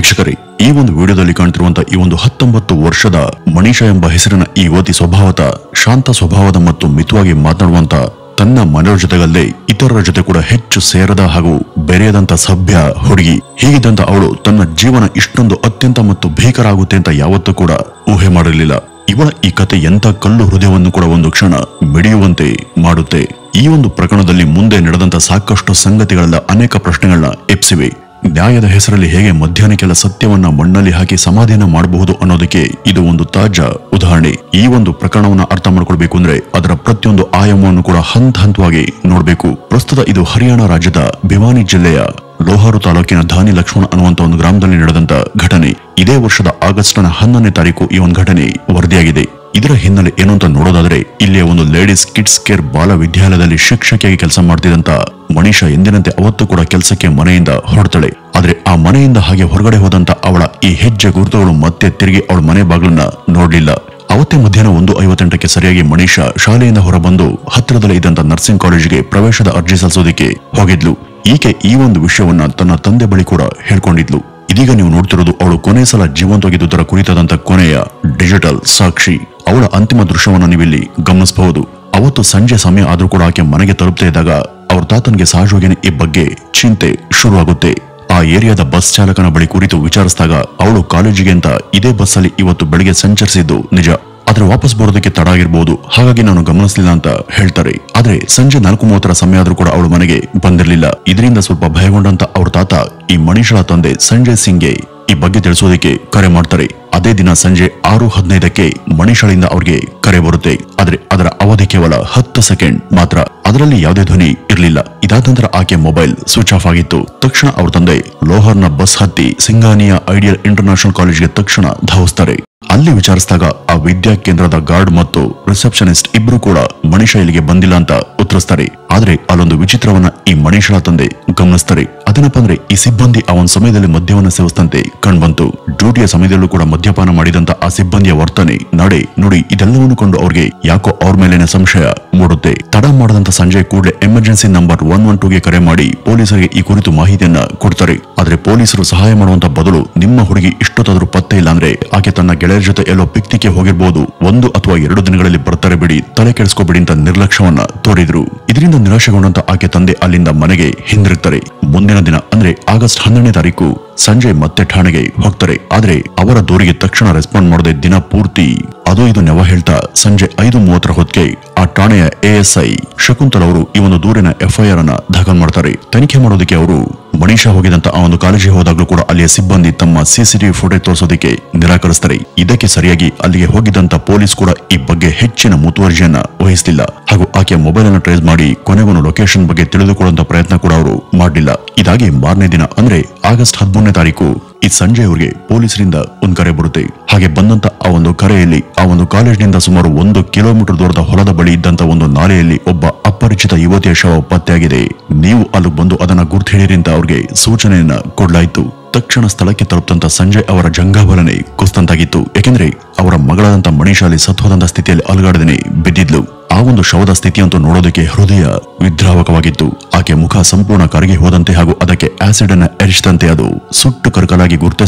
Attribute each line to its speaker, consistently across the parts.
Speaker 1: ವೀಕ್ಷಕರೇ, ಈ ಒಂದು ವಿಡಿಯೋದಲ್ಲಿ ಕಾಣ್ತಿರುವಂತಹ ಈ ಒಂದು 19 ವರ್ಷದ ಮನೀಷಾ ಎಂಬ ಹೆಸರಿನ ಈ ಯುವತಿ ಸ್ವಭಾವತಃ ಶಾಂತ ಸ್ವಭಾವದ ಮತ್ತು ಮಿತವಾಗಿ ಮಾತನಾಡುವಂತ, ತನ್ನ ಮನೆಯವರ ಜೊತೆಗಲ್ಲದೆ ಇತರರ ಜೊತೆ ಕೂಡ ಹೆಚ್ಚು ಸೇರದ ಹಾಗೂ ಬೆರೆಯದಂತ ಸಭ್ಯ ಹುಡುಗಿ. ಹೀಗಿದ್ದಂತ ಅವಳು ತನ್ನ ಜೀವನ ಇಷ್ಟೊಂದು ಅತ್ಯಂತ ಮತ್ತು ಭೀಕರ ಆಗುತ್ತೆ ಅಂತ ಯಾವತ್ತೂ ಕೂಡ ಊಹೆ ಮಾಡಿರಲಿಲ್ಲ. ಇವಳ ಈ ಕತೆ ಎಂತ ಕಲ್ಲು ಹೃದಯವನ್ನು ಕೂಡ ಒಂದು ಕ್ಷಣ ಮಿಡಿಯುವಂತೆ ಮಾಡುತ್ತೆ. ಈ ಒಂದು ಪ್ರಕರಣದಲ್ಲಿ ಮುಂದೆ ನಡೆದಂತ ಸಾಕಷ್ಟು ಸಂಗತಿಗಳೆಲ್ಲ ಅನೇಕ ಪ್ರಶ್ನೆಗಳನ್ನ ಎಬ್ಸಿವೆ. ನ್ಯಾಯದ ಹೆಸರಲ್ಲಿ ಹೇಗೆ ಮಧ್ಯಾಹ್ನಕ್ಕೆಲ್ಲ ಸತ್ಯವನ್ನ ಮಣ್ಣಲ್ಲಿ ಹಾಕಿ ಸಮಾಧಾನ ಮಾಡಬಹುದು ಅನ್ನೋದಕ್ಕೆ ಇದು ಒಂದು ತಾಜಾ ಉದಾಹರಣೆ. ಈ ಒಂದು ಪ್ರಕರಣವನ್ನ ಅರ್ಥ ಮಾಡ್ಕೊಳ್ಬೇಕು ಅಂದ್ರೆ ಅದರ ಪ್ರತಿಯೊಂದು ಆಯಾಮವನ್ನು ಕೂಡ ಹಂತವಾಗಿ ನೋಡಬೇಕು. ಪ್ರಸ್ತುತ ಇದು ಹರಿಯಾಣ ರಾಜ್ಯದ ಭಿವಾನಿ ಜಿಲ್ಲೆಯ ಲೋಹಾರು ತಾಲೂಕಿನ ಧಾನಿ ಲಕ್ಷ್ಮಣ ಅನ್ನುವಂತ ಒಂದು ಗ್ರಾಮದಲ್ಲಿ ನಡೆದಂತ ಘಟನೆ. ಇದೇ ವರ್ಷದ ಆಗಸ್ಟ್ 11ನೇ ತಾರೀಕು ಈ ಒಂದು ಘಟನೆ ವರದಿಯಾಗಿದೆ. ಇದರ ಹಿನ್ನೆಲೆ ಏನು ಅಂತ ನೋಡೋದಾದ್ರೆ, ಇಲ್ಲಿಯ ಒಂದು ಲೇಡೀಸ್ ಕಿಡ್ಸ್ ಕೇರ್ ಬಾಲ ವಿದ್ಯಾಲಯದಲ್ಲಿ ಶಿಕ್ಷಕಿಯಾಗಿ ಕೆಲಸ ಮಾಡ್ತಿದ್ದಂತ ಮನೀಷಾ ಎಂದಿನಂತೆ ಅವತ್ತು ಕೂಡ ಕೆಲಸಕ್ಕೆ ಮನೆಯಿಂದ ಹೊರಡ್ತಾಳೆ. ಆದ್ರೆ ಆ ಮನೆಯಿಂದ ಹಾಗೆ ಹೊರಗಡೆ ಹೋದಂತ ಅವಳ ಈ ಹೆಜ್ಜೆ ಗುರುತುಗಳು ಮತ್ತೆ ತಿರುಗಿ ಅವಳ ಮನೆ ಬಾಗಿಲನ್ನ ನೋಡ್ಲಿಲ್ಲ. ಅವತ್ತೇ ಮಧ್ಯಾಹ್ನ 1:58ಕ್ಕೆ ಸರಿಯಾಗಿ ಮನೀಷಾ ಶಾಲೆಯಿಂದ ಹೊರಬಂದು ಹತ್ತಿರದಲ್ಲೇ ಇದ್ದಂತ ನರ್ಸಿಂಗ್ ಕಾಲೇಜಿಗೆ ಪ್ರವೇಶದ ಅರ್ಜಿ ಸಲ್ಲಿಸೋದಕ್ಕೆ ಹೋಗಿದ್ಲು. ಈಕೆ ಈ ಒಂದು ವಿಷಯವನ್ನ ತನ್ನ ತಂದೆ ಬಳಿ ಕೂಡ ಹೇಳ್ಕೊಂಡಿದ್ಲು. ಇದೀಗ ನೀವು ನೋಡ್ತಿರೋದು ಅವಳು ಕೊನೆ ಸಲ ಜೀವಂತವಾಗಿದ್ದುದರ ಕುರಿತಾದಂತ ಕೊನೆಯ ಡಿಜಿಟಲ್ ಸಾಕ್ಷಿ. ಅವಳ ಅಂತಿಮ ದೃಶ್ಯವನ್ನ ನೀವಿಲ್ಲಿ ಗಮನಿಸಬಹುದು. ಅವತ್ತು ಸಂಜೆ ಸಮಯ ಆದ್ರೂ ಕೂಡ ಆಕೆ ಮನೆಗೆ ತಲುಪ್ತಾ ಇದ್ದಾಗ ಅವ್ರ ತಾತನಿಗೆ ಸಹಜವಾಗಿಯೇ ಈ ಬಗ್ಗೆ ಚಿಂತೆ ಶುರುವಾಗುತ್ತೆ. ಆ ಏರಿಯಾದ ಬಸ್ ಚಾಲಕನ ಬಳಿ ಕುರಿತು ವಿಚಾರಿಸಿದಾಗ ಅವಳು ಕಾಲೇಜಿಗೆ ಅಂತ ಇದೇ ಬಸ್ ಅಲ್ಲಿ ಇವತ್ತು ಬೆಳಿಗ್ಗೆ ಸಂಚರಿಸಿದ್ದು ನಿಜ, ಆದ್ರೆ ವಾಪಸ್ ಬರೋದಕ್ಕೆ ತಡ ಆಗಿರ್ಬೋದು, ಹಾಗಾಗಿ ನಾನು ಗಮನಿಸಲಿಲ್ಲ ಅಂತ ಹೇಳ್ತಾರೆ. ಆದ್ರೆ ಸಂಜೆ 4:30 ಸಮಯ ಆದ್ರೂ ಕೂಡ ಅವಳು ಮನೆಗೆ ಬಂದಿರಲಿಲ್ಲ. ಇದರಿಂದ ಸ್ವಲ್ಪ ಭಯಗೊಂಡಂತ ಅವ್ರ ತಾತ ಈ ಮನೀಷಳ ತಂದೆ ಸಂಜಯ್ ಸಿಂಗ್ಗೆ ಈ ಬಗ್ಗೆ ತಿಳಿಸೋದಕ್ಕೆ ಕರೆ ಮಾಡ್ತಾರೆ. ಅದೇ ದಿನ ಸಂಜೆ 6:15ಕ್ಕೆ ಮನೀಷಳಿಂದ ಅವ್ರಿಗೆ ಕರೆ ಬರುತ್ತೆ. ಆದ್ರೆ ಅದರ ಅವಧಿ ಕೇವಲ 10 ಸೆಕೆಂಡ್ ಮಾತ್ರ. ಅದರಲ್ಲಿ ಯಾವುದೇ ಧ್ವನಿ ಇರಲಿಲ್ಲ. ಇದಾದ ನಂತರ ಆಕೆ ಮೊಬೈಲ್ ಸ್ವಿಚ್ ಆಫ್ ಆಗಿತ್ತು. ತಕ್ಷಣ ಅವ್ರ ತಂದೆ ಲೋಹರ್ನ ಬಸ್ ಹತ್ತಿ ಸಿಂಗಾನಿಯಾ ಐಡಿಯಲ್ ಇಂಟರ್ನ್ಯಾಷನಲ್ ಕಾಲೇಜ್ಗೆ ತಕ್ಷಣ ಧಾವಿಸ್ತಾರೆ. ಅಲ್ಲಿ ವಿಚಾರಿಸಿದಾಗ ಆ ವಿದ್ಯಾ ಕೇಂದ್ರದ ಗಾರ್ಡ್ ಮತ್ತು ರಿಸೆಪ್ಷನಿಸ್ಟ್ ಇಬ್ರು ಕೂಡ ಮನೀಷಾ ಇಲ್ಲಿಗೆ ಬಂದಿಲ್ಲ ಅಂತ ಉತ್ತರಿಸ್ತಾರೆ. ಆದ್ರೆ ಅಲ್ಲೊಂದು ವಿಚಿತ್ರವನ್ನ ಈ ಮನೀಷಳ ತಂದೆ ಗಮನಿಸ್ತಾರೆ. ಅದೇನಪ್ಪ ಅಂದ್ರೆ, ಈ ಸಿಬ್ಬಂದಿ ಆ ಒಂದು ಸಮಯದಲ್ಲಿ ಮದ್ಯವನ್ನ ಸೇವಿಸಿದಂತೆ ಕಂಡುಬಂತು. ಡ್ಯೂಟಿಯ ಸಮಯದಲ್ಲೂ ಕೂಡ ಮದ್ಯಪಾನ ಮಾಡಿದಂತ ಆ ಸಿಬ್ಬಂದಿಯ ವರ್ತನೆ, ನಡೆ, ನುಡಿ ಇದೆಲ್ಲವನ್ನು ಕೊಂಡು ಅವ್ರಿಗೆ ಯಾಕೋ ಅವ್ರ ಮೇಲೇನೆ ಸಂಶಯ ಮೂಡುತ್ತೆ. ತಡ ಮಾಡದಂತ ಸಂಜೆ ಕೂಡಲೇ ಎಮರ್ಜೆನ್ಸಿ ನಂಬರ್ 112ಗೆ ಕರೆ ಮಾಡಿ ಪೊಲೀಸರಿಗೆ ಈ ಕುರಿತು ಮಾಹಿತಿಯನ್ನ ಕೊಡ್ತಾರೆ. ಆದ್ರೆ ಪೊಲೀಸರು ಸಹಾಯ ಮಾಡುವಂತ ಬದಲು, ನಿಮ್ಮ ಹುಡುಗಿ ಇಷ್ಟೊತ್ತಾದ್ರೂ ಪತ್ತೆ ಇಲ್ಲ ಅಂದ್ರೆ ಆಕೆ ತನ್ನ ಗೆಳೆಯರ ಜೊತೆ ಎಲ್ಲೋ ಪಿಕ್ನಿಕ್ಗೆ ಹೋಗಿರ್ಬೋದು, 1 ಅಥವಾ 2 ದಿನಗಳಲ್ಲಿ ಬರ್ತಾರೆ ಬಿಡಿ, ತಲೆ ಕೆಡಿಸ್ಕೋಬೇಡಿ ಅಂತ ನಿರ್ಲಕ್ಷ್ಯವನ್ನ ತೋರಿದ್ರು. ಇದರಿಂದ ನಿರಾಶೆಗೊಂಡಂತ ಆಕೆ ತಂದೆ ಅಲ್ಲಿಂದ ಮನೆಗೆ ಹಿಂದಿರುಗ್ತಾರೆ. ಮುಂದಿನ ದಿನ ಅಂದ್ರೆ ಆಗಸ್ಟ್ 12ನೇ ತಾರೀಕು ಸಂಜೆ ಮತ್ತೆ ಠಾಣೆಗೆ ಹೋಗ್ತಾರೆ. ಆದ್ರೆ ಅವರ ದೂರಿಗೆ ತಕ್ಷಣ ರೆಸ್ಪಾಂಡ್ ಮಾಡದೆ ದಿನ ಪೂರ್ತಿ ಅದು ಇದು ನೆವ ಹೇಳ್ತಾ ಸಂಜೆ 5:30 ಹೊತ್ತಿಗೆ ಆ ಠಾಣೆಯ ASI ಶಕುಂತಲ್ ಅವರು ಈ ಒಂದು ದೂರಿನ FIR ಅನ್ನ ದಾಖಲು ಮಾಡ್ತಾರೆ. ತನಿಖೆ ಮಾಡೋದಕ್ಕೆ ಅವರು ಮನೀಷಾ ಹೋಗಿದಂತ ಆ ಒಂದು ಕಾಲೇಜಿಗೆ ಹೋದಾಗ್ಲೂ ಕೂಡ ಅಲ್ಲಿಯ ಸಿಬ್ಬಂದಿ ತಮ್ಮ CCTV ಫುಟೇಜ್ ತೋರಿಸೋದಕ್ಕೆ ನಿರಾಕರಿಸ್ತಾರೆ. ಇದಕ್ಕೆ ಸರಿಯಾಗಿ ಅಲ್ಲಿಗೆ ಹೋಗಿದ್ದಂತ ಪೊಲೀಸ್ ಕೂಡ ಈ ಬಗ್ಗೆ ಹೆಚ್ಚಿನ ಮುತುವರ್ಜಿಯನ್ನ ವಹಿಸಲಿಲ್ಲ ಹಾಗೂ ಆಕೆಯ ಮೊಬೈಲ್ ಅನ್ನು ಟ್ರೇಸ್ ಮಾಡಿ ಕೊನೆಗೊಂದು ಲೊಕೇಶನ್ ಬಗ್ಗೆ ತಿಳಿದುಕೊಳ್ಳುವಂತ ಪ್ರಯತ್ನ ಕೂಡ ಅವರು ಮಾಡಲಿಲ್ಲ. ಇದಾಗಿ ಮಾರನೇ ದಿನ ಅಂದ್ರೆ ಆಗಸ್ಟ್ 13ನೇ ತಾರೀಕು ಈ ಸಂಜೆ ಅವರಿಗೆ ಪೊಲೀಸರಿಂದ ಒಂದು ಕರೆ ಬರುತ್ತೆ. ಹಾಗೆ ಬಂದಂತ ಆ ಒಂದು ಕರೆಯಲ್ಲಿ ಆ ಒಂದು ಕಾಲೇಜಿನಿಂದ ಸುಮಾರು 1 ಕಿಲೋಮೀಟರ್ ದೂರದ ಹೊಲದ ಬಳಿ ಇದ್ದಂತ ಒಂದು ನಾಲೆಯಲ್ಲಿ ಒಬ್ಬ ಅಪರಿಚಿತ ಯುವತಿಯ ಶವ ಪತ್ತೆಯಾಗಿದೆ. ನೀವು ಅಲ್ಲಿ ಬಂದು ಅದನ್ನ ಗುರ್ತು ಹಿಡಿಯಿರಿ ಅಂತ ಅವ್ರಿಗೆ ಸೂಚನೆಯನ್ನ ಕೊಡ್ಲಾಯ್ತು. ತಕ್ಷಣ ಸ್ಥಳಕ್ಕೆ ತಲುಪದಂತ ಸಂಜಯ್ ಅವರ ಜಂಘಾಬಲನೆ ಕುಸ್ತಂತಾಗಿತ್ತು. ಯಾಕೆಂದ್ರೆ ಅವರ ಮಗಳಾದಂತ ಮನೀಷಾ ಅಲ್ಲಿ ಸತ್ವದಂತ ಸ್ಥಿತಿಯಲ್ಲಿ ಅಲುಗಾಡದೇನೆ ಬಿದ್ದಿದ್ಲು. ಆ ಒಂದು ಶವದ ಸ್ಥಿತಿಯಂತೂ ನೋಡೋದಕ್ಕೆ ಹೃದಯ ವಿದ್ರಾವಕವಾಗಿತ್ತು. ಆಕೆ ಮುಖ ಸಂಪೂರ್ಣ ಕರಗಿ ಹೋದಂತೆ ಹಾಗೂ ಅದಕ್ಕೆ ಆಸಿಡ್ ಅನ್ನ ಎರಚಿದಂತೆ ಅದು ಸುಟ್ಟು ಕರಕಲಾಗಿ ಗುರ್ತ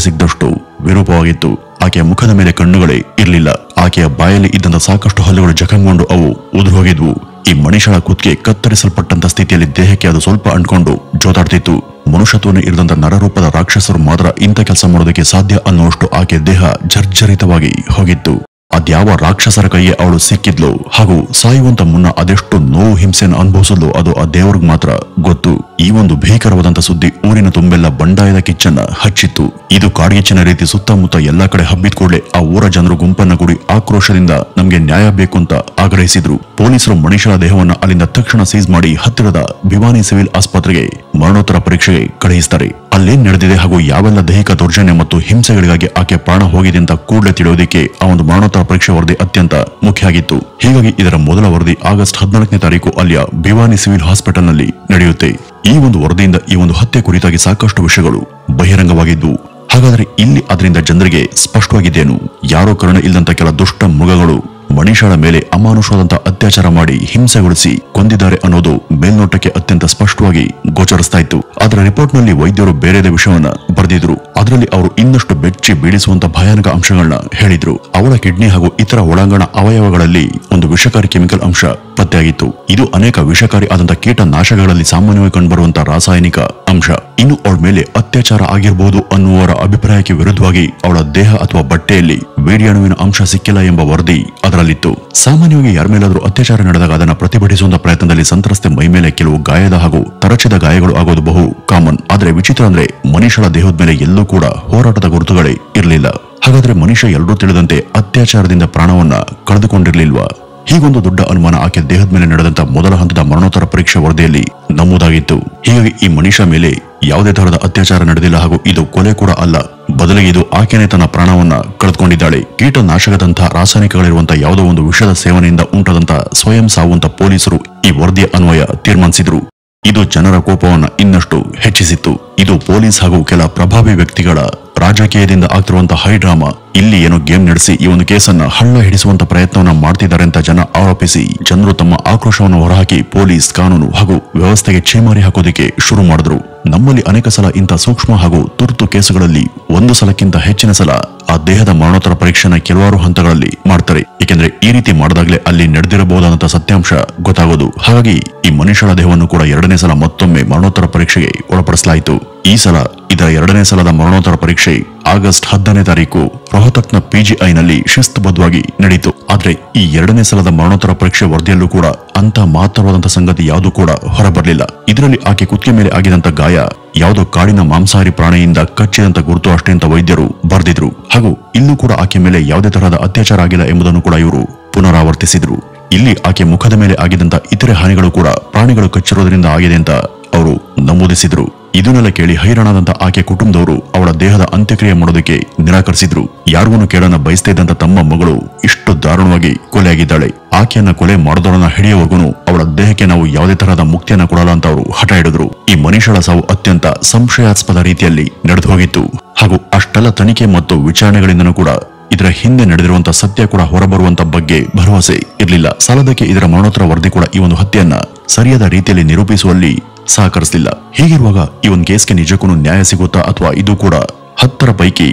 Speaker 1: ಸಿಗದಷ್ಟು ವಿರೂಪವಾಗಿತ್ತು. ಆಕೆಯ ಮುಖದ ಮೇಲೆ ಕಣ್ಣುಗಳೇ ಇರಲಿಲ್ಲ. ಆಕೆಯ ಬಾಯಲ್ಲಿ ಇದ್ದಂತ ಸಾಕಷ್ಟು ಹಲ್ಲುಗಳು ಜಖಂಗೊಂಡು ಅವು ಉದುರು ಹೋಗಿದ್ವು. ಈ ಮನೀಷಳ ಕುತ್ತಿಗೆ ಕತ್ತರಿಸಲ್ಪಟ್ಟಂತ ಸ್ಥಿತಿಯಲ್ಲಿ ದೇಹಕ್ಕೆ ಅದು ಸ್ವಲ್ಪ ಅಂಟ್ಕೊಂಡು ಜೋತಾಡ್ತಿತ್ತು. ಮನುಷ್ಯತ್ವನೇ ಇರದಂತ ನರರೂಪದ ರಾಕ್ಷಸರು ಮಾತ್ರ ಇಂಥ ಕೆಲಸ ಮಾಡೋದಕ್ಕೆ ಸಾಧ್ಯ ಅನ್ನುವಷ್ಟು ಆಕೆ ದೇಹ ಜರ್ಜರಿತವಾಗಿ ಹೋಗಿತ್ತು. ಅದ್ಯಾವ ರಾಕ್ಷಸರ ಕೈಗೆ ಅವಳು ಸಿಕ್ಕಿದ್ಲು ಹಾಗೂ ಸಾಯುವಂತ ಮುನ್ನ ಅದೆಷ್ಟು ನೋವು ಹಿಂಸೆಯನ್ನು ಅನುಭವಿಸಲು ಅದು ಆ ದೇವ್ರಿಗೆ ಮಾತ್ರ ಗೊತ್ತು. ಈ ಒಂದು ಭೀಕರವಾದಂತ ಸುದ್ದಿ ಊರಿನ ತುಂಬೆಲ್ಲ ಬಂಡಾಯದ ಕಿಚ್ಚನ್ನ ಹಚ್ಚಿತ್ತು. ಇದು ಕಾಡ್ಗಿಚ್ಚಿನ ರೀತಿ ಸುತ್ತಮುತ್ತ ಎಲ್ಲಾ ಕಡೆ ಹಬ್ಬಿದ ಕೂಡಲೇ ಆ ಊರ ಜನರು ಗುಂಪನ್ನ ಕೂಡಿ ಆಕ್ರೋಶದಿಂದ ನಮ್ಗೆ ನ್ಯಾಯ ಬೇಕು ಅಂತ ಆಗ್ರಹಿಸಿದ್ರು. ಪೊಲೀಸರು ಮನೀಷಳ ದೇಹವನ್ನ ಅಲ್ಲಿಂದ ತಕ್ಷಣ ಸೀಸ್ ಮಾಡಿ ಹತ್ತಿರದ ಭಿವಾನಿ ಸಿವಿಲ್ ಆಸ್ಪತ್ರೆಗೆ ಮರಣೋತ್ತರ ಪರೀಕ್ಷೆಗೆ ಕಳುಹಿಸ್ತಾರೆ. ಅಲ್ಲೇನ್ ನಡೆದಿದೆ ಹಾಗೂ ಯಾವೆಲ್ಲ ದೈಹಿಕ ದೌರ್ಜನ್ಯ ಮತ್ತು ಹಿಂಸೆಗಳಿಗಾಗಿ ಆಕೆ ಪ್ರಾಣ ಹೋಗಿದೆ ಅಂತ ಕೂಡಲೇ ತಿಳಿಯೋದಕ್ಕೆ ಆ ಒಂದು ಮರಣೋತ್ತರ ಪರೀಕ್ಷೆ ವರದಿ ಅತ್ಯಂತ ಮುಖ್ಯ ಆಗಿತ್ತು. ಹೀಗಾಗಿ ಇದರ ಮೊದಲ ವರದಿ ಆಗಸ್ಟ್ 14ನೇ ತಾರೀಕು ಅಲ್ಲಿಯ ಭಿವಾನಿ ಸಿವಿಲ್ ಹಾಸ್ಪಿಟಲ್ ನಲ್ಲಿ ನಡೆಯುತ್ತೆ. ಈ ಒಂದು ವರದಿಯಿಂದ ಈ ಒಂದು ಹತ್ಯೆ ಕುರಿತಾಗಿ ಸಾಕಷ್ಟು ವಿಷಯಗಳು ಬಹಿರಂಗವಾಗಿದ್ವು. ಹಾಗಾದ್ರೆ ಇಲ್ಲಿ ಅದರಿಂದ ಜನರಿಗೆ ಸ್ಪಷ್ಟವಾಗಿದ್ದೇನು? ಯಾರೋ ಕರುಣೆ ಇಲ್ಲದಂತ ಕೆಲ ದುಷ್ಟ ಮೃಗಗಳು ಮನೀಷಾಳ ಮೇಲೆ ಅಮಾನುಷವಾದಂತ ಅತ್ಯಾಚಾರ ಮಾಡಿ ಹಿಂಸೆಗೊಳಿಸಿ ಕೊಂದಿದ್ದಾರೆ ಅನ್ನೋದು ಮೇಲ್ನೋಟಕ್ಕೆ ಅತ್ಯಂತ ಸ್ಪಷ್ಟವಾಗಿ ಗೋಚರಿಸ್ತಾ ಇತ್ತು. ಅದರ ರಿಪೋರ್ಟ್ ನಲ್ಲಿ ವೈದ್ಯರು ಬೇರೆದೇ ವಿಷಯವನ್ನ ಬರೆದಿದ್ರು. ಅದರಲ್ಲಿ ಅವರು ಇನ್ನಷ್ಟು ಬೆಚ್ಚಿ ಬೀಳಿಸುವಂತ ಭಯಾನಕ ಅಂಶಗಳನ್ನ ಹೇಳಿದ್ರು. ಅವಳ ಕಿಡ್ನಿ ಹಾಗೂ ಇತರ ಒಳಾಂಗಣ ಅವಯವಗಳಲ್ಲಿ ಒಂದು ವಿಷಕಾರಿ ಕೆಮಿಕಲ್ ಅಂಶ ಪತ್ತೆಯಾಗಿತ್ತು. ಇದು ಅನೇಕ ವಿಷಕಾರಿ ಆದಂತ ಕೀಟನಾಶಕಗಳಲ್ಲಿ ಸಾಮಾನ್ಯವಾಗಿ ಕಂಡುಬರುವಂತಹ ರಾಸಾಯನಿಕ ಅಂಶ. ಇನ್ನು ಅವಳ ಮೇಲೆ ಅತ್ಯಾಚಾರ ಆಗಿರಬಹುದು ಅನ್ನುವರ ಅಭಿಪ್ರಾಯಕ್ಕೆ ವಿರುದ್ಧವಾಗಿ ಅವಳ ದೇಹ ಅಥವಾ ಬಟ್ಟೆಯಲ್ಲಿ ವೇಡಿಯಣುವಿನ ಅಂಶ ಸಿಕ್ಕಿಲ್ಲ ಎಂಬ ವರದಿ ಅದರಲ್ಲಿತ್ತು. ಸಾಮಾನ್ಯವಾಗಿ ಯಾರ ಮೇಲಾದ್ರೂ ಅತ್ಯಾಚಾರ ನಡೆದಾಗ ಅದನ್ನ ಪ್ರತಿಭಟಿಸುವಂತ ಪ್ರಯತ್ನದಲ್ಲಿ ಸಂತ್ರಸ್ತೆ ಮೈ ಮೇಲೆ ಕೆಲವು ಗಾಯದ ಹಾಗೂ ತರಚಿದ ಗಾಯಗಳು ಆಗೋದು ಬಹು ಕಾಮನ್. ಆದ್ರೆ ವಿಚಿತ್ರ ಅಂದ್ರೆ ಮನುಷ್ಯಳ ದೇಹದ ಮೇಲೆ ಎಲ್ಲೂ ಕೂಡ ಹೋರಾಟದ ಗುರುತುಗಳೇ ಇರಲಿಲ್ಲ. ಹಾಗಾದ್ರೆ ಮನುಷ್ಯ ಎಲ್ಲರೂ ತಿಳಿದಂತೆ ಅತ್ಯಾಚಾರದಿಂದ ಪ್ರಾಣವನ್ನ ಕಳೆದುಕೊಂಡಿರ್ಲಿಲ್ವಾ? ಹೀಗೊಂದು ದೊಡ್ಡ ಅನುಮಾನ ಆಕೆ ದೇಹದ ಮೇಲೆ ನಡೆದಂತ ಮೊದಲ ಹಂತದ ಮರಣೋತ್ತರ ಪರೀಕ್ಷೆ ವರದಿಯಲ್ಲಿ ನಮೂದಾಗಿತ್ತು. ಹೀಗಾಗಿ ಈ ಮನುಷ್ಯ ಮೇಲೆ ಯಾವುದೇ ತರಹದ ಅತ್ಯಾಚಾರ ನಡೆದಿಲ್ಲ ಹಾಗೂ ಇದು ಕೊಲೆ ಕೂಡ ಅಲ್ಲ. ಬದಲಿಗೆ ಇದು ಆಕೆನೆ ತನ್ನ ಪ್ರಾಣವನ್ನ ಕಳೆದುಕೊಂಡಿದ್ದಾಳೆ. ಕೀಟನಾಶಕದಂತಹ ರಾಸಾಯನಿಕಗಳಿರುವಂತಹ ಯಾವುದೋ ಒಂದು ವಿಷದ ಸೇವನೆಯಿಂದ ಉಂಟಾದಂತಹ ಸ್ವಯಂ ಸಾವು ಅಂತ ಪೊಲೀಸರು ಈ ವರದಿಯ ಅನ್ವಯ ತೀರ್ಮಾನಿಸಿದ್ರು. ಇದು ಜನರ ಕೋಪವನ್ನ ಇನ್ನಷ್ಟು ಹೆಚ್ಚಿಸಿತ್ತು. ಇದು ಪೊಲೀಸ್ ಹಾಗೂ ಕೆಲ ಪ್ರಭಾವಿ ವ್ಯಕ್ತಿಗಳ ರಾಜಕೀಯದಿಂದ ಆಗ್ತಿರುವಂತಹ ಹೈ ಡ್ರಾಮಾ. ಇಲ್ಲಿ ಏನೋ ಗೇಮ್ ನಡೆಸಿ ಈ ಒಂದು ಕೇಸನ್ನ ಹಳ್ಳ ಹಿಡಿಸುವಂತ ಪ್ರಯತ್ನವನ್ನ ಮಾಡ್ತಿದ್ದಾರೆ ಅಂತ ಜನ ಆರೋಪಿಸಿ ಜನರು ತಮ್ಮ ಆಕ್ರೋಶವನ್ನು ಹೊರಹಾಕಿ ಪೊಲೀಸ್, ಕಾನೂನು ಹಾಗೂ ವ್ಯವಸ್ಥೆಗೆ ಛೇಮಾರಿ ಹಾಕೋದಕ್ಕೆ ಶುರು ಮಾಡಿದ್ರು. ನಮ್ಮಲ್ಲಿ ಅನೇಕ ಸಲ ಇಂಥ ಸೂಕ್ಷ್ಮ ಹಾಗೂ ತುರ್ತು ಕೇಸುಗಳಲ್ಲಿ ಒಂದು ಸಲಕ್ಕಿಂತ ಹೆಚ್ಚಿನ ಸಲ ಆ ದೇಹದ ಮರಣೋತ್ತರ ಪರೀಕ್ಷೆನ ಕೆಲವಾರು ಹಂತಗಳಲ್ಲಿ ಮಾಡ್ತಾರೆ. ಏಕೆಂದ್ರೆ ಈ ರೀತಿ ಮಾಡಿದಾಗಲೇ ಅಲ್ಲಿ ನಡೆದಿರಬಹುದಾದಂತಹ ಸತ್ಯಾಂಶ ಗೊತ್ತಾಗೋದು. ಹಾಗಾಗಿ ಈ ಮನುಷ್ಯಳ ದೇಹವನ್ನು ಕೂಡ ಎರಡನೇ ಸಲ ಮತ್ತೊಮ್ಮೆ ಮರಣೋತ್ತರ ಪರೀಕ್ಷೆಗೆ ಒಳಪಡಿಸಲಾಯಿತು. ಈ ಸಲ ಇದರ ಎರಡನೇ ಸಲದ ಮರಣೋತ್ತರ ಪರೀಕ್ಷೆ ಆಗಸ್ಟ್ 10ನೇ ತಾರೀಕು ರೋಹತಕ್ನ PGIನಲ್ಲಿ ಶಿಸ್ತುಬದ್ಧವಾಗಿ ನಡೆಯಿತು. ಆದ್ರೆ ಈ ಎರಡನೇ ಸಲದ ಮರಣೋತ್ತರ ಪರೀಕ್ಷೆ ವರದಿಯಲ್ಲೂ ಕೂಡ ಅಂತ ಮಹತ್ತರವಾದಂತಹ ಸಂಗತಿ ಯಾವುದೂ ಕೂಡ ಹೊರಬರಲಿಲ್ಲ. ಇದರಲ್ಲಿ ಆಕೆ ಕುತ್ತಿಗೆ ಮೇಲೆ ಆಗಿದಂತ ಗಾಯ ಯಾವುದೋ ಕಾಡಿನ ಮಾಂಸಾಹಾರಿ ಪ್ರಾಣಿಯಿಂದ ಕಚ್ಚಿದಂತ ಗುರುತು ಅಷ್ಟೇ ಅಂತ ವೈದ್ಯರು ಬರೆದಿದ್ರು. ಹಾಗೂ ಇಲ್ಲೂ ಕೂಡ ಆಕೆ ಮೇಲೆ ಯಾವುದೇ ತರಹದ ಅತ್ಯಾಚಾರ ಆಗಿಲ್ಲ ಎಂಬುದನ್ನು ಕೂಡ ಇವರು ಪುನರಾವರ್ತಿಸಿದ್ರು. ಇಲ್ಲಿ ಆಕೆ ಮುಖದ ಮೇಲೆ ಆಗಿದಂತ ಇತರೆ ಹಾನಿಗಳು ಕೂಡ ಪ್ರಾಣಿಗಳು ಕಚ್ಚಿರೋದ್ರಿಂದ ಆಗಿದೆ ಅಂತ ಅವರು ನಮೂದಿಸಿದ್ರು. ಇದನ್ನೆಲ್ಲ ಕೇಳಿ ಹೈರಾಣಾದಂತ ಆಕೆ ಕುಟುಂಬದವರು ಅವಳ ದೇಹದ ಅಂತ್ಯಕ್ರಿಯೆ ಮಾಡೋದಕ್ಕೆ ನಿರಾಕರಿಸಿದ್ರು. ಯಾರಿಗೂ ಕೇಳನ್ನ ಬಯಸ್ತಾ ಇದ್ದಂತ ತಮ್ಮ ಮಗಳು ಇಷ್ಟು ದಾರುಣವಾಗಿ ಕೊಲೆಯಾಗಿದ್ದಾಳೆ, ಆಕೆಯನ್ನ ಕೊಲೆ ಮಾಡಿದವರನ್ನ ಹಿಡಿಯುವವರೆಗೂ ಅವಳ ದೇಹಕ್ಕೆ ನಾವು ಯಾವುದೇ ತರಹದ ಮುಕ್ತಿಯನ್ನ ಕೊಡಲ್ಲ ಅಂತ ಅವರು ಹಠ ಹಿಡಿದ್ರು. ಈ ಮನುಷ್ಯಳ ಸಾವು ಅತ್ಯಂತ ಸಂಶಯಾಸ್ಪದ ರೀತಿಯಲ್ಲಿ ನಡೆದು ಹೋಗಿತ್ತು. ಹಾಗೂ ಅಷ್ಟೆಲ್ಲ ತನಿಖೆ ಮತ್ತು ವಿಚಾರಣೆಗಳಿಂದನೂ ಕೂಡ ಇದರ ಹಿಂದೆ ನಡೆದಿರುವಂತಹ ಸತ್ಯ ಕೂಡ ಹೊರಬರುವಂತ ಬಗ್ಗೆ ಭರವಸೆ ಇರಲಿಲ್ಲ. ಸಾಲದಕ್ಕೆ ಇದರ ಮರಣೋತ್ತರ ವರದಿ ಕೂಡ ಈ ಒಂದು ಹತ್ಯೆಯನ್ನ ಸರಿಯಾದ ರೀತಿಯಲ್ಲಿ ನಿರೂಪಿಸುವಲ್ಲಿ ಸಹಕರಿಸಲಿಲ್ಲ. ಹೀಗಿರುವಾಗ ಈ ಒಂದು ಕೇಸ್ಗೆ ನಿಜಕ್ಕೂ ನ್ಯಾಯ ಸಿಗುತ್ತಾ ಅಥವಾ ಇದು ಕೂಡ 10ರ ಪೈಕಿ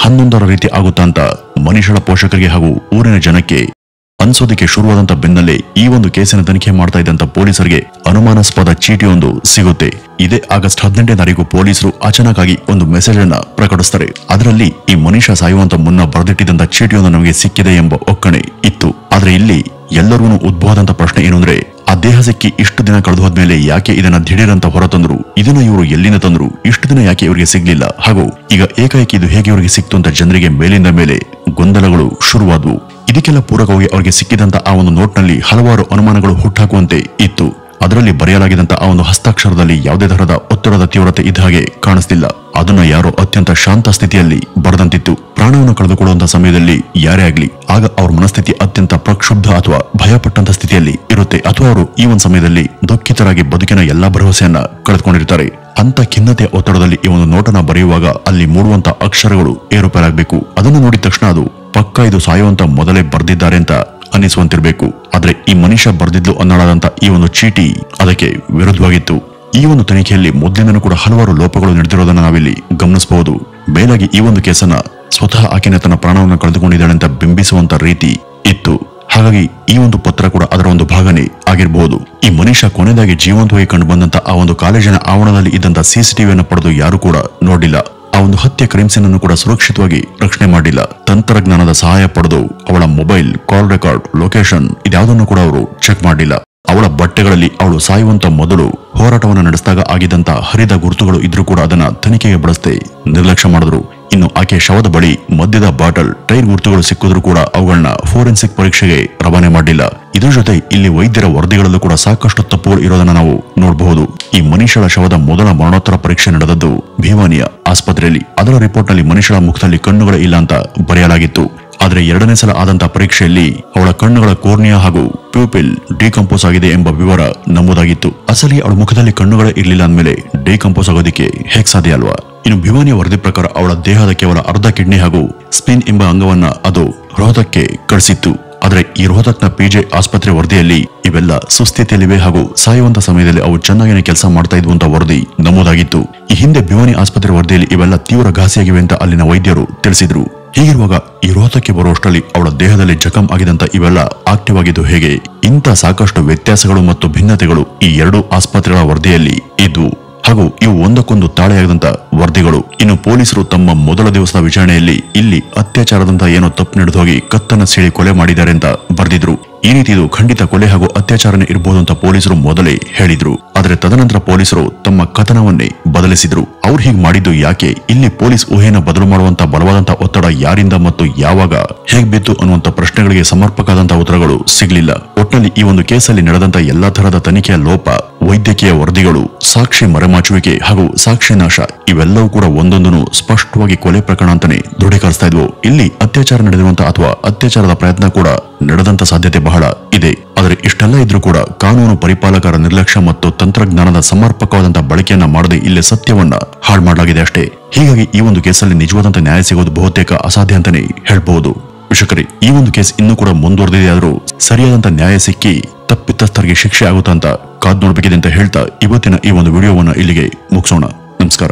Speaker 1: 11ರ ರೀತಿ ಆಗುತ್ತಾ ಅಂತ ಮನುಷ್ಯಳ ಪೋಷಕರಿಗೆ ಹಾಗೂ ಊರಿನ ಜನಕ್ಕೆ ಅನ್ಸೋದಕ್ಕೆ ಶುರುವಾದಂತ ಬೆನ್ನಲ್ಲೇ ಈ ಒಂದು ಕೇಸಿನ ತನಿಖೆ ಮಾಡ್ತಾ ಇದ್ದಂತ ಪೊಲೀಸರಿಗೆ ಅನುಮಾನಾಸ್ಪದ ಚೀಟಿಯೊಂದು ಸಿಗುತ್ತೆ. ಇದೇ ಆಗಸ್ಟ್ 18ನೇ ತಾರೀಕು ಪೊಲೀಸರು ಅಚಾನಕ್ಕಾಗಿ ಒಂದು ಮೆಸೇಜ್ ಅನ್ನ ಪ್ರಕಟಿಸ್ತಾರೆ. ಅದರಲ್ಲಿ ಈ ಮನುಷ್ಯ ಸಾಯುವಂತ ಮುನ್ನ ಬರೆದಿಟ್ಟಿದ್ದಂತ ಚೀಟಿಯೊಂದು ನಮಗೆ ಸಿಕ್ಕಿದೆ ಎಂಬ ಒಕ್ಕಣೆ ಇತ್ತು. ಆದ್ರೆ ಇಲ್ಲಿ ಎಲ್ಲರಿಗೂ ಉದ್ಭವವಾದಂತ ಪ್ರಶ್ನೆ ಏನು ಅಂದ್ರೆ, ಆ ದೇಹ ಸಿಕ್ಕಿ ಇಷ್ಟು ದಿನ ಕಳೆದು ಹೋದ್ಮೇಲೆ ಯಾಕೆ ಇದನ್ನ ದಿಢೀರಂತ ಹೊರತಂದ್ರು? ಇದನ್ನ ಇವರು ಎಲ್ಲಿಂದ ತಂದ್ರು? ಇಷ್ಟು ದಿನ ಯಾಕೆ ಇವರಿಗೆ ಸಿಗ್ಲಿಲ್ಲ? ಹಾಗೂ ಈಗ ಏಕಾಏಕಿ ಇದು ಹೇಗೆ ಇವರಿಗೆ ಸಿಕ್ತು ಅಂತ ಜನರಿಗೆ ಮೇಲಿಂದ ಮೇಲೆ ಗೊಂದಲಗಳು ಶುರುವಾದವು. ಇದಕ್ಕೆಲ್ಲ ಪೂರಕವಾಗಿ ಅವರಿಗೆ ಸಿಕ್ಕಿದಂತ ಆ ಒಂದು ನೋಟ್ನಲ್ಲಿ ಹಲವಾರು ಅನುಮಾನಗಳು ಹುಟ್ಟಾಕುವಂತೆ ಇತ್ತು. ಅದರಲ್ಲಿ ಬರೆಯಲಾಗಿದ್ದಂತ ಆ ಒಂದು ಹಸ್ತಾಕ್ಷರದಲ್ಲಿ ಯಾವುದೇ ತರಹದ ಒತ್ತಡದ ತೀವ್ರತೆ ಇದ್ದ ಹಾಗೆ ಕಾಣಿಸ್ತಿಲ್ಲ. ಅದನ್ನ ಯಾರೋ ಅತ್ಯಂತ ಶಾಂತ ಸ್ಥಿತಿಯಲ್ಲಿ ಬರೆದಂತಿತ್ತು. ಪ್ರಾಣವನ್ನು ಕಳೆದುಕೊಳ್ಳುವಂತಹ ಸಮಯದಲ್ಲಿ ಯಾರೇ ಆಗ್ಲಿ ಆಗ ಅವ್ರ ಮನಸ್ಥಿತಿ ಅತ್ಯಂತ ಪ್ರಕ್ಷುಬ್ಧ ಅಥವಾ ಭಯಪಟ್ಟಂತ ಸ್ಥಿತಿಯಲ್ಲಿ ಇರುತ್ತೆ. ಅಥವಾ ಅವರು ಈ ಒಂದು ಸಮಯದಲ್ಲಿ ದುಃಖಿತರಾಗಿ ಬದುಕಿನ ಎಲ್ಲಾ ಭರವಸೆಯನ್ನ ಕಳೆದುಕೊಂಡಿರ್ತಾರೆ. ಅಂತ ಖಿನ್ನತೆಯ ಒತ್ತಡದಲ್ಲಿ ಈ ಒಂದು ನೋಟನ ಬರೆಯುವಾಗ ಅಲ್ಲಿ ಮೂಡುವಂತ ಅಕ್ಷರಗಳು ಏರುಪೇರಾಗಬೇಕು. ಅದನ್ನು ನೋಡಿದ ತಕ್ಷಣ ಅದು ಪಕ್ಕ ಇದು ಸಾಯುವಂತ ಮೊದಲೇ ಬರ್ದಿದ್ದಾರೆ ಅಂತ ಅನ್ನಿಸುವಂತಿರ್ಬೇಕು. ಆದ್ರೆ ಈ ಮನುಷ್ಯ ಬರ್ದಿದ್ಲು ಅನ್ನಲಾದಂತ ಈ ಒಂದು ಚೀಟಿ ಅದಕ್ಕೆ ವಿರುದ್ಧವಾಗಿತ್ತು. ಈ ಒಂದು ತನಿಖೆಯಲ್ಲಿ ಮೊದಲಿಂದನೂ ಕೂಡ ಹಲವಾರು ಲೋಪಗಳು ನಡೆದಿರೋದನ್ನ ನಾವಿಲ್ಲಿ ಗಮನಿಸಬಹುದು. ಮೇಲಾಗಿ ಈ ಒಂದು ಕೇಸನ್ನ ಸ್ವತಃ ಆಕೆನೆ ತನ್ನ ಪ್ರಾಣವನ್ನು ಕಳೆದುಕೊಂಡಿದ್ದಾಳೆ ಅಂತ ಬಿಂಬಿಸುವಂತ ರೀತಿ ಇತ್ತು. ಹಾಗಾಗಿ ಈ ಒಂದು ಪತ್ರ ಕೂಡ ಅದರ ಒಂದು ಭಾಗನೇ ಆಗಿರಬಹುದು. ಈ ಮನುಷ್ಯ ಕೊನೆಯದಾಗಿ ಜೀವಂತವಾಗಿ ಕಂಡು ಬಂದಂತ ಆ ಒಂದು ಕಾಲೇಜಿನ ಆವರಣದಲ್ಲಿ ಇದ್ದಂತ CCTVಯನ್ನು ಪಡೆದು ಯಾರು ಕೂಡ ನೋಡಿಲ್ಲ. ಆ ಒಂದು ಹತ್ಯೆ ಕ್ರೈಮ್ ಸೀನ್ ಅನ್ನು ಕೂಡ ಸುರಕ್ಷಿತವಾಗಿ ರಕ್ಷಣೆ ಮಾಡಿಲ್ಲ. ತಂತ್ರಜ್ಞಾನದ ಸಹಾಯ ಪಡೆದು ಅವಳ ಮೊಬೈಲ್, ಕಾಲ್ ರೆಕಾರ್ಡ್, ಲೊಕೇಶನ್ ಇದ್ಯಾವುದನ್ನು ಕೂಡ ಅವರು ಚೆಕ್ ಮಾಡಿಲ್ಲ. ಅವಳ ಬಟ್ಟೆಗಳಲ್ಲಿ ಅವಳು ಸಾಯುವಂತ ಮೊದಲು ಹೋರಾಟವನ್ನು ನಡೆಸಿದಾಗ ಆಗಿದ್ದಂತ ಹರಿದ ಗುರುತುಗಳು ಇದ್ರೂ ಕೂಡ ಅದನ್ನ ತನಿಖೆಗೆ ಬಳಸದೆ ನಿರ್ಲಕ್ಷ್ಯ ಮಾಡಿದ್ರು. ಇನ್ನು ಆಕೆ ಶವದ ಬಳಿ ಮದ್ಯದ ಬಾಟಲ್, ಟೈರ್ ಗುರುತುಗಳು ಸಿಕ್ಕಿದ್ರು ಕೂಡ ಅವುಗಳನ್ನ ಫೋರೆನ್ಸಿಕ್ ಪರೀಕ್ಷೆಗೆ ರವಾನೆ ಮಾಡಿಲ್ಲ. ಇದ್ರ ಜೊತೆ ಇಲ್ಲಿ ವೈದ್ಯರ ವರದಿಗಳಲ್ಲೂ ಕೂಡ ಸಾಕಷ್ಟು ತಪ್ಪುಗಳು ಇರೋದನ್ನ ನಾವು ನೋಡಬಹುದು. ಈ ಮನುಷ್ಯಳ ಶವದ ಮೊದಲ ಮರಣೋತ್ತರ ಪರೀಕ್ಷೆ ನಡೆದದ್ದು ಭಿವಾನಿಯ ಆಸ್ಪತ್ರೆಯಲ್ಲಿ. ಅದರ ರಿಪೋರ್ಟ್ ನಲ್ಲಿ ಮನುಷ್ಯಳ ಮುಖದಲ್ಲಿ ಕಣ್ಣುಗಳೇ ಇಲ್ಲ ಅಂತ ಬರೆಯಲಾಗಿತ್ತು. ಆದ್ರೆ ಎರಡನೇ ಸಲ ಆದಂತಹ ಪರೀಕ್ಷೆಯಲ್ಲಿ ಅವಳ ಕಣ್ಣುಗಳ ಕೋರ್ನಿಯಾ ಹಾಗೂ ಪ್ಯೂಪಿಲ್ ಡಿಕಂಪೋಸ್ ಆಗಿದೆ ಎಂಬ ವಿವರ ನಮೂದಾಗಿತ್ತು. ಅಸಲಿ ಅವಳ ಮುಖದಲ್ಲಿ ಕಣ್ಣುಗಳೇ ಇರಲಿಲ್ಲ ಅಂದ್ಮೇಲೆ ಡಿಕಂಪೋಸ್ ಆಗೋದಿಕ್ಕೆ ಹೇಗ್ ಸಾಧ್ಯ ಅಲ್ವಾ? ಇನ್ನು ಭಿವಾನಿಯ ವರದಿ ಪ್ರಕಾರ ಅವಳ ದೇಹದ ಕೇವಲ ಅರ್ಧ ಕಿಡ್ನಿ ಹಾಗೂ ಸ್ಪಿನ್ ಎಂಬ ಅಂಗವನ್ನ ಅದು ರೋಹತಕ್ಗೆ ಕಳಿಸಿತ್ತು. ಆದ್ರೆ ಈ ರೋಹತಕ್ನ ಪಿಜೆ ಆಸ್ಪತ್ರೆ ವರದಿಯಲ್ಲಿ ಇವೆಲ್ಲ ಸುಸ್ಥಿತಿಯಲ್ಲಿವೆ ಹಾಗೂ ಸಾಯುವಂತ ಸಮಯದಲ್ಲಿ ಅವು ಚೆನ್ನಾಗಿ ಕೆಲಸ ಮಾಡ್ತಾ ಇದ್ವು ಅಂತ ವರದಿ ನಮೂದಾಗಿತ್ತು. ಈ ಹಿಂದೆ ಭಿವಾನಿ ಆಸ್ಪತ್ರೆ ವರದಿಯಲ್ಲಿ ಇವೆಲ್ಲ ತೀವ್ರ ಘಾಸಿಯಾಗಿವೆ ಅಂತ ಅಲ್ಲಿನ ವೈದ್ಯರು ತಿಳಿಸಿದ್ರು. ಹೀಗಿರುವಾಗ ಈ ರೋಹತಕ್ಕೆ ಬರುವಷ್ಟರಲ್ಲಿ ಅವಳ ದೇಹದಲ್ಲಿ ಜಖಂ ಆಗಿದಂತ ಇವೆಲ್ಲ ಆಕ್ಟಿವ್ ಆಗಿದ್ದು ಹೇಗೆ? ಇಂಥ ಸಾಕಷ್ಟು ವ್ಯತ್ಯಾಸಗಳು ಮತ್ತು ಭಿನ್ನತೆಗಳು ಈ ಎರಡೂ ಆಸ್ಪತ್ರೆಗಳ ವರದಿಯಲ್ಲಿ ಇದ್ವು ಹಾಗೂ ಇವು ಒಂದಕ್ಕೊಂದು ತಾಳೆಯಾಗದಂತ ವರದಿಗಳು. ಇನ್ನು ಪೊಲೀಸರು ತಮ್ಮ ಮೊದಲ ದಿವಸದ ವಿಚಾರಣೆಯಲ್ಲಿ ಇಲ್ಲಿ ಅತ್ಯಾಚಾರದಂತ ಏನೋ ತಪ್ಪು ನಡೆದು ಹೋಗಿ ಕತ್ತನ್ನ ಸೀಳಿ ಕೊಲೆ ಮಾಡಿದ್ದಾರೆ ಅಂತ ಬರೆದಿದ್ರು. ಈ ರೀತಿ ಇದು ಖಂಡಿತ ಕೊಲೆ ಹಾಗೂ ಅತ್ಯಾಚಾರನೇ ಇರಬಹುದು ಅಂತ ಪೊಲೀಸರು ಮೊದಲೇ ಹೇಳಿದ್ರು. ಆದ್ರೆ ತದನಂತರ ಪೊಲೀಸರು ತಮ್ಮ ಕಥನವನ್ನೇ ಬದಲಿಸಿದ್ರು. ಅವ್ರು ಹೀಗೆ ಮಾಡಿದ್ದು ಯಾಕೆ? ಇಲ್ಲಿ ಪೊಲೀಸ್ ಊಹೆನ ಬದಲು ಮಾಡುವಂತ ಬಲವಾದಂತ ಒತ್ತಡ ಯಾರಿಂದ ಮತ್ತು ಯಾವಾಗ ಹೇಗ್ ಬಿತ್ತು ಅನ್ನುವಂತ ಪ್ರಶ್ನೆಗಳಿಗೆ ಸಮರ್ಪಕವಾದಂತಹ ಉತ್ತರಗಳು ಸಿಗ್ಲಿಲ್ಲ. ಒಟ್ನಲ್ಲಿ ಈ ಒಂದು ಕೇಸಲ್ಲಿ ನಡೆದಂತ ಎಲ್ಲಾ ತರಹದ ತನಿಖೆಯ ಲೋಪ, ವೈದ್ಯಕೀಯ ವರದಿಗಳು, ಸಾಕ್ಷಿ ಮರೆಮಾಚುವಿಕೆ ಹಾಗೂ ಸಾಕ್ಷಿ ನಾಶ ಇವೆಲ್ಲವೂ ಕೂಡ ಒಂದೊಂದನ್ನು ಸ್ಪಷ್ಟವಾಗಿ ಕೊಲೆ ಪ್ರಕರಣ ಅಂತಾನೆ ದೃಢೀಕರಿಸ್ತಾ ಇದ್ವು. ಇಲ್ಲಿ ಅತ್ಯಾಚಾರ ನಡೆದಿರುವಂತ ಅಥವಾ ಅತ್ಯಾಚಾರದ ಪ್ರಯತ್ನ ಕೂಡ ನಡೆದಂತ ಸಾಧ್ಯತೆ ಬಹಳ ಇದೆ. ಆದರೆ ಇಷ್ಟೆಲ್ಲ ಇದ್ರೂ ಕೂಡ ಕಾನೂನು ಪರಿಪಾಲಕರ ನಿರ್ಲಕ್ಷ್ಯ ಮತ್ತು ತಂತ್ರಜ್ಞಾನದ ಸಮರ್ಪಕವಾದಂತಹ ಬಳಕೆಯನ್ನ ಮಾಡದೆ ಇಲ್ಲಿ ಸತ್ಯವನ್ನ ಹಾಳು ಮಾಡಲಾಗಿದೆ ಅಷ್ಟೇ. ಹೀಗಾಗಿ ಈ ಒಂದು ಕೇಸಲ್ಲಿ ನಿಜವಾದಂತ ನ್ಯಾಯ ಸಿಗೋದು ಬಹುತೇಕ ಅಸಾಧ್ಯ ಅಂತಾನೆ ಹೇಳ್ಬಹುದು. ವೀಕ್ಷಕರೇ, ಈ ಒಂದು ಕೇಸ್ ಇನ್ನೂ ಕೂಡ ಮುಂದುವರೆದಿದೆ. ಆದ್ರೂ ಸರಿಯಾದಂತ ನ್ಯಾಯ ಸಿಕ್ಕಿ ತಪ್ಪಿತಸ್ಥರಿಗೆ ಶಿಕ್ಷೆ ಆಗುತ್ತಾ ಅಂತ ಕಾದ್ ನೋಡ್ಬೇಕಿದೆ ಅಂತ ಹೇಳ್ತಾ ಇವತ್ತಿನ ಈ ಒಂದು ವಿಡಿಯೋವನ್ನ ಇಲ್ಲಿಗೆ ಮುಗಿಸೋಣ. ನಮಸ್ಕಾರ.